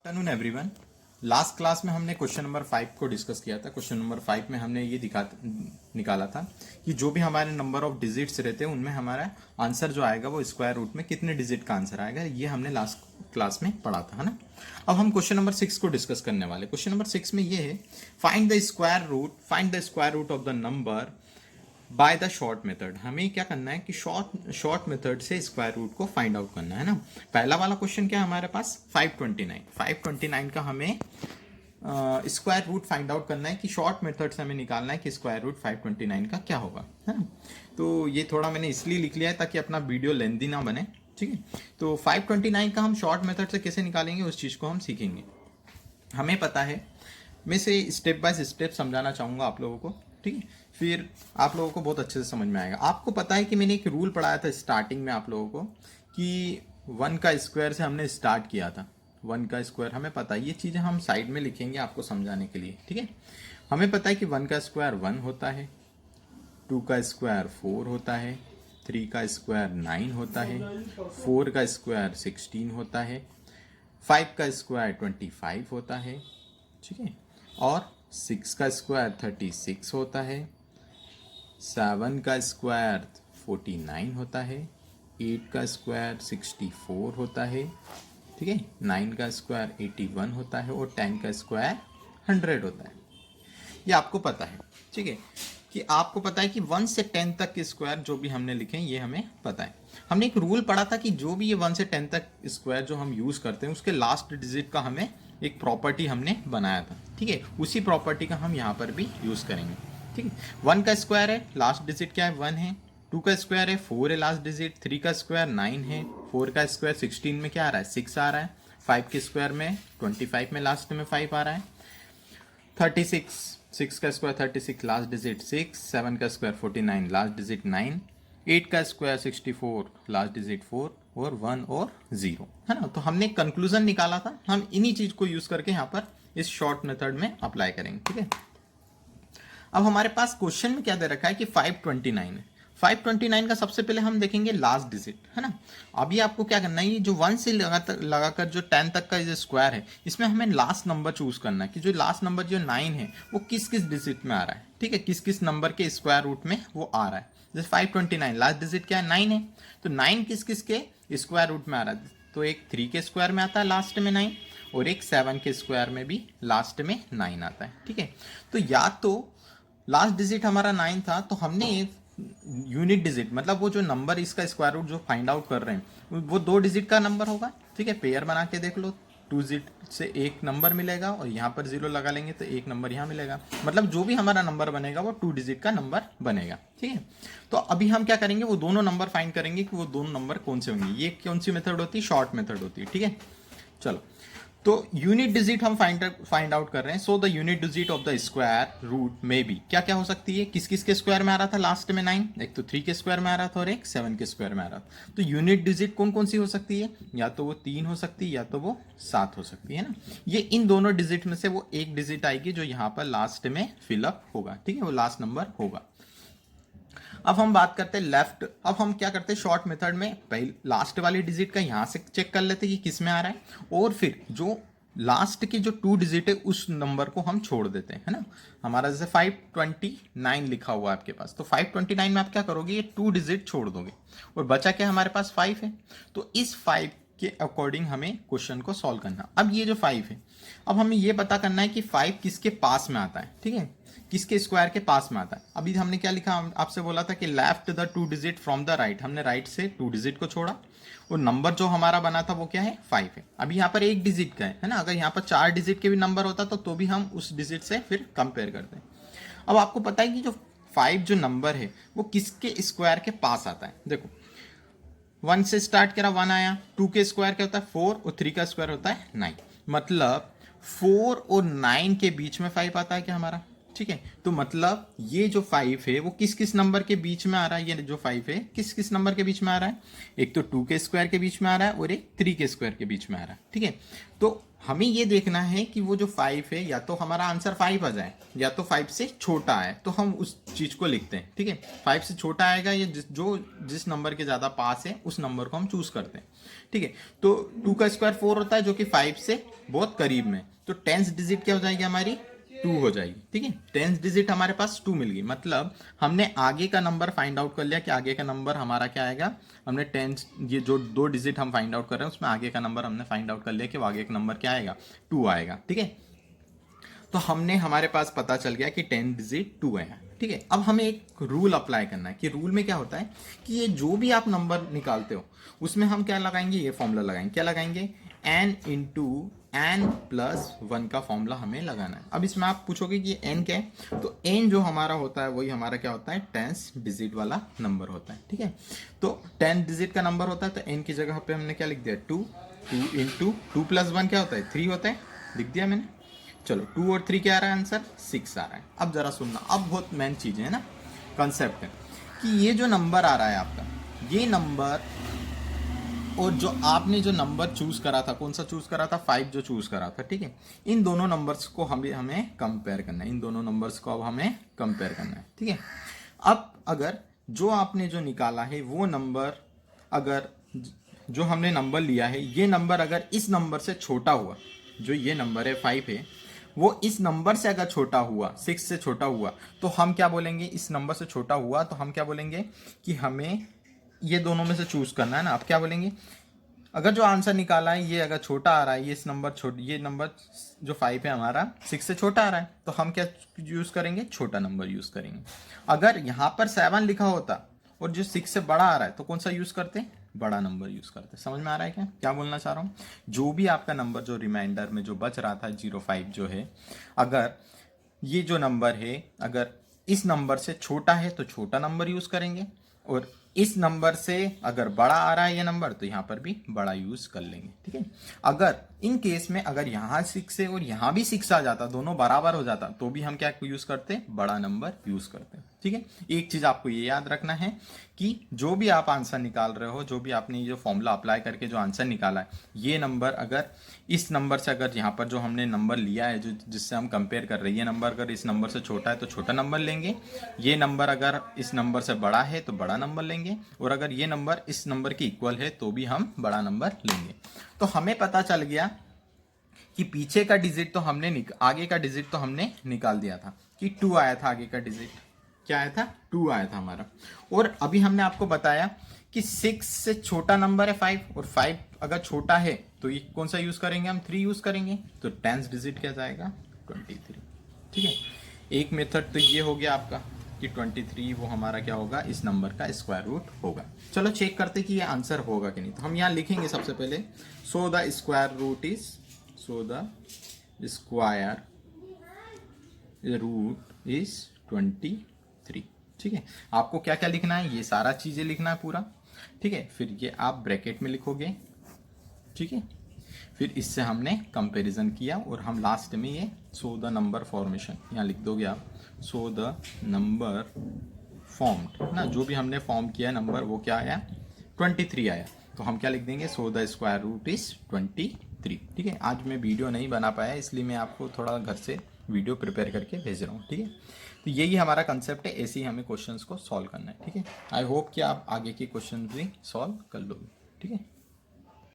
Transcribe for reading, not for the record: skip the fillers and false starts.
Afternoon everyone. Last class में हमने question number 5 को डिस्कस किया था। क्वेश्चन नंबर 5 में हमने ये निकाला था कि जो भी हमारे नंबर ऑफ डिजिट्स रहते हैं उनमें हमारा आंसर जो आएगा वो स्क्वायर रूट में कितने डिजिट का आंसर आएगा, ये हमने लास्ट क्लास में पढ़ा था, है ना। अब हम क्वेश्चन नंबर 6 को डिस्कस करने वाले। क्वेश्चन नंबर 6 में ये है, find the square root of the number by the short method. हमें क्या करना है कि शॉर्ट मेथड से स्क्वायर रूट को फाइंड आउट करना है ना। पहला वाला क्वेश्चन क्या है हमारे पास, 529 का हमें स्क्वायर रूट फाइंड आउट करना है कि शॉर्ट मेथड से हमें निकालना है कि स्क्वायर रूट 529 का क्या होगा, है ना। तो ये थोड़ा मैंने इसलिए लिख लिया है ताकि अपना वीडियो लेंदी ना बने, ठीक है। तो 529 का हम शॉर्ट मेथड से कैसे निकालेंगे उस चीज़ को हम सीखेंगे। हमें पता है, मैं से स्टेप बाय स्टेप समझाना चाहूँगा आप लोगों को, ठीक है, फिर आप लोगों को बहुत अच्छे से समझ में आएगा। आपको पता है कि मैंने एक रूल पढ़ाया था स्टार्टिंग में आप लोगों को कि 1 का स्क्वायर से हमने स्टार्ट किया था। 1 का स्क्वायर हमें पता है, ये चीज़ें हम साइड में लिखेंगे आपको समझाने के लिए, ठीक है। हमें पता है कि 1 का स्क्वायर 1 होता है, 2 का स्क्वायर 4 होता है, 3 का स्क्वायर 9 होता है, 4 का स्क्वायर 16 होता है, 5 का स्क्वायर 25 होता है, ठीक है, और 6 का स्क्वायर 36 होता है, 7 का स्क्वायर 49 होता है, 8 का स्क्वायर 64 होता है, ठीक है, 9 का स्क्वायर 81 होता है और 10 का स्क्वायर 100 होता है। ये आपको पता है, ठीक है, कि आपको पता है कि 1 से 10 तक के स्क्वायर जो भी हमने लिखे हैं ये हमें पता है। हमने एक रूल पढ़ा था कि जो भी ये 1 से 10 तक स्क्वायर जो हम यूज़ करते हैं उसके लास्ट डिजिट का हमें एक प्रॉपर्टी हमने बनाया था, ठीक है। उसी प्रॉपर्टी का हम यहाँ पर भी यूज़ करेंगे, ठीक है। 1 का स्क्वायर है, लास्ट डिजिट क्या है, 1 है। 2 का स्क्वायर है, 4 है लास्ट डिजिट। 3 का स्क्वायर 9 है। 4 का स्क्वायर 16 में क्या आ रहा है, 6 आ रहा है। 5 के स्क्वायर में 25 में लास्ट में 5 आ रहा है। 36, 6 का स्क्वायर 36 लास्ट डिजिट 6। 7 का स्क्वायर 49 लास्ट डिजिट 9। 8 का स्क्वायर 64 लास्ट डिजिट 4 और 1 और 0, है ना। तो हमने कंक्लूजन निकाला था, हम इन्हीं चीज को यूज करके यहाँ पर इस शॉर्ट मेथड में अप्लाई करेंगे, ठीक है। अब हमारे पास क्वेश्चन में क्या दे रखा है कि 529 है। 529 का सबसे पहले हम देखेंगे लास्ट डिजिट, है ना। अभी आपको क्या करना है, ये जो 1 से लगाकर जो 10 तक का जो स्क्वायर है इसमें हमें लास्ट नंबर चूज करना है कि जो लास्ट नंबर जो 9 है वो किस किस डिजिट में आ रहा है, ठीक है, किस किस नंबर के स्क्वायर रूट में वो आ रहा है। जैसे 529 लास्ट डिजिट क्या है, 9 है, तो 9 किस किस के स्क्वायर रूट में आ रहा है, तो एक 3 के स्क्वायर में आता है लास्ट में 9 और एक 7 के स्क्वायर में भी लास्ट में 9 आता है, ठीक है। तो या तो लास्ट डिजिट हमारा 9 था तो हमने यूनिट डिजिट मतलब वो जो नंबर इसका स्क्वायर रूट जो फाइंड आउट कर रहे हैं वो 2 डिजिट का नंबर होगा, ठीक है। पेयर बना के देख लो, 2 डिजिट से एक नंबर मिलेगा और यहाँ पर 0 लगा लेंगे तो एक नंबर यहाँ मिलेगा, मतलब जो भी हमारा नंबर बनेगा वो 2 डिजिट का नंबर बनेगा, ठीक है। तो अभी हम क्या करेंगे, वो दोनों नंबर फाइंड करेंगे कि वो दोनों नंबर कौन से होंगे। ये कौन सी मेथड होती है, शॉर्ट मेथड होती है, ठीक है। चलो, तो यूनिट डिजिट हम फाइंड आउट कर रहे हैं। So the unit digit of the square root में भी क्या क्या हो सकती है, किस किस के स्क्वायर में आ रहा था लास्ट में 9, एक तो 3 के स्क्वायर में आ रहा था और एक 7 के स्क्वायर में आ रहा था। तो यूनिट डिजिट कौन कौन सी हो सकती है, या तो वो 3 हो सकती है या तो वो 7 हो सकती है ना। ये इन दोनों डिजिट में से वो एक डिजिट आएगी जो यहाँ पर लास्ट में फिलअप होगा, ठीक है, वो लास्ट नंबर होगा। अब हम बात करते हैं लेफ्ट। अब हम क्या करते हैं, शॉर्ट मेथड में पहले लास्ट वाली डिजिट का यहाँ से चेक कर लेते हैं कि किस में आ रहा है और फिर जो लास्ट की जो 2 डिजिट है उस नंबर को हम छोड़ देते हैं, है ना। हमारा जैसे 529 लिखा हुआ है आपके पास, तो 529 में आप क्या करोगे, ये 2 डिजिट छोड़ दोगे और बचा क्या हमारे पास 5 है। तो इस 5 के अकॉर्डिंग हमें क्वेश्चन को सॉल्व करना। अब ये जो 5 है, अब हमें ये पता करना है कि 5 किसके पास में आता है, ठीक है, किसके स्क्वायर के पास में आता है। अभी हमने क्या लिखा, आपसे बोला था कि left the 2 digit from the right, हमने राइट से 2 डिजिट को छोड़ा और नंबर जो हमारा बना था वो क्या है, 5 है। अभी यहाँ पर एक डिजिट का है ना, अगर यहाँ पर 4 डिजिट के भी नंबर होता तो भी हम उस डिजिट से फिर कंपेयर करते हैं। अब आपको पता है कि जो 5 जो नंबर है वो किसके स्क्वायर के पास आता है। देखो, 1 से स्टार्ट करा 1 आया, 2 के स्क्वायर क्या होता है 4 और 3 का स्क्वायर होता है 9, मतलब 4 और 9 के बीच में 5 आता है क्या हमारा, ठीक है। तो मतलब ये जो 5 है वो किस किस नंबर के बीच में आ रहा है, ये जो 5 है किस किस नंबर के बीच में आ रहा है, एक तो 2 के स्क्वायर के बीच में आ रहा है और एक 3 के स्क्वायर के बीच में आ रहा है, ठीक है। तो हमें ये देखना है कि वो जो 5 है या तो हमारा आंसर 5 आ जाए या तो 5 से छोटा है, तो हम उस चीज को लिखते हैं, ठीक है। 5 से छोटा आएगा या जिस नंबर के ज्यादा पास है उस नंबर को हम चूज करते हैं, ठीक है। तो 2 का स्क्वायर 4 होता है जो कि 5 से बहुत करीब में, तो 10th डिजिट क्या हो जाएगी हमारी 2 हो जाएगी, ठीक है। 10th डिजिट हमारे पास 2 मिल गई, मतलब हमने आगे का नंबर फाइंड आउट कर लिया कि आगे का नंबर हमारा क्या आएगा। हमने 10th ये जो 2 डिजिट हम फाइंड आउट कर रहे हैं उसमें आगे का नंबर हमने फाइंड आउट कर लिया कि वो आगे का नंबर क्या आएगा 2 आएगा, ठीक है। तो हमने हमारे पास पता चल गया कि 10 डिजिट 2 है, ठीक है। अब हमें एक रूल अप्लाई करना है कि रूल में क्या होता है कि ये जो भी आप नंबर निकालते हो उसमें हम क्या लगाएंगे, ये फॉर्मूला लगाएंगे, क्या लगाएंगे, n इंटू एन प्लस 1 का फॉर्मूला हमें लगाना है। अब इसमें आप पूछोगे कि n क्या है, तो n जो हमारा होता है वही हमारा क्या होता है 10 डिजिट वाला नंबर होता है, ठीक है। तो 10 डिजिट का नंबर होता है तो n की जगह पे हमने क्या लिख दिया 2, 2 इंटू 2 प्लस 1 क्या होता है 3 होता है, लिख दिया मैंने। चलो 2 और 3 क्या आ रहा है आंसर 6 आ रहा है। अब जरा सुनना, अब बहुत मेन चीज है ना, कंसेप्ट है कि ये जो नंबर आ रहा है आपका, ये नंबर और जो आपने जो नंबर चूज करा था, कौन सा चूज करा था 5 जो चूज करा था, ठीक है। इन दोनों नंबर्स को हमें कंपेयर करना है, इन दोनों नंबर्स को अब हमें कंपेयर करना है, ठीक है। अब अगर जो आपने जो निकाला है वो नंबर, अगर जो हमने नंबर लिया है ये नंबर अगर इस नंबर से छोटा हुआ, जो ये नंबर है 5 है, वो इस नंबर से अगर छोटा हुआ 6 से छोटा हुआ, तो हम क्या बोलेंगे, इस नंबर से छोटा हुआ तो हम क्या बोलेंगे कि हमें ये दोनों में से चूज करना है ना। अब क्या बोलेंगे, अगर जो आंसर निकाला है ये अगर छोटा आ रहा है, ये नंबर जो 5 है हमारा 6 से छोटा आ रहा है, तो हम क्या यूज करेंगे, छोटा नंबर यूज करेंगे। अगर यहाँ पर 7 लिखा होता और जो 6 से बड़ा आ रहा है तो कौन सा यूज करते, बड़ा नंबर यूज करते। समझ में आ रहा है क्या बोलना चाह रहा हूँ। जो भी आपका नंबर जो रिमाइंडर में जो बच रहा था 05 जो है, अगर ये जो नंबर है अगर इस नंबर से छोटा है तो छोटा नंबर यूज करेंगे, और इस नंबर से अगर बड़ा आ रहा है ये नंबर तो यहाँ पर भी बड़ा यूज कर लेंगे, ठीक है। अगर इन केस में अगर यहाँ 6 है और यहाँ भी 6 आ जाता, दोनों बराबर हो जाता, तो भी हम क्या यूज करते, बड़ा नंबर यूज करते, ठीक है। एक चीज आपको ये याद रखना है कि जो भी आप आंसर निकाल रहे हो, जो भी आपने ये फॉर्मूला अप्लाई करके जो आंसर निकाला है, ये नंबर अगर इस नंबर से, अगर यहाँ पर जो हमने नंबर लिया है जो जिससे हम कंपेयर कर रहे हैं, ये नंबर अगर इस नंबर से छोटा है तो छोटा नंबर लेंगे, ये नंबर अगर इस नंबर से बड़ा है तो बड़ा नंबर लेंगे, और अगर ये नंबर इस नंबर के इक्वल है तो भी हम बड़ा नंबर लेंगे। तो हमें पता चल गया कि पीछे का डिजिट तो हमने आगे का डिजिट तो हमने निकाल दिया था कि 2 आया था, आगे का डिजिट क्या आया था 2 आया था हमारा। और अभी हमने आपको बताया कि 6 से छोटा नंबर है 5, और 5 अगर छोटा है तो ये कौन सा यूज करेंगे, हम 3 यूज करेंगे, तो 10th डिजिट क्या जाएगा 23, ठीक है। एक मेथड तो ये हो गया आपका कि 23 वो हमारा क्या होगा, इस नंबर का स्क्वायर रूट होगा। चलो चेक करते कि ये आंसर होगा कि नहीं। तो हम यहाँ लिखेंगे सबसे पहले, so the square root is 23, ठीक है। आपको क्या क्या लिखना है, ये सारा चीजें लिखना है पूरा, ठीक है। फिर ये आप ब्रैकेट में लिखोगे, ठीक है। फिर इससे हमने कंपैरिजन किया और हम लास्ट में ये सो द नंबर फॉर्मेशन यहाँ लिख दोगे आप, सो द नंबर फॉर्म्ड ना, जो भी हमने फॉर्म किया नंबर वो क्या आया 23 आया, तो हम क्या लिख देंगे, so the square root is 23, ठीक है। आज मैं वीडियो नहीं बना पाया इसलिए मैं आपको थोड़ा घर से वीडियो प्रिपेयर करके भेज रहा हूँ, ठीक है। तो यही हमारा कंसेप्ट है, ऐसे ही हमें क्वेश्चंस को सॉल्व करना है, ठीक है। आई होप कि आप आगे के क्वेश्चन भी सॉल्व कर लोगे, ठीक है।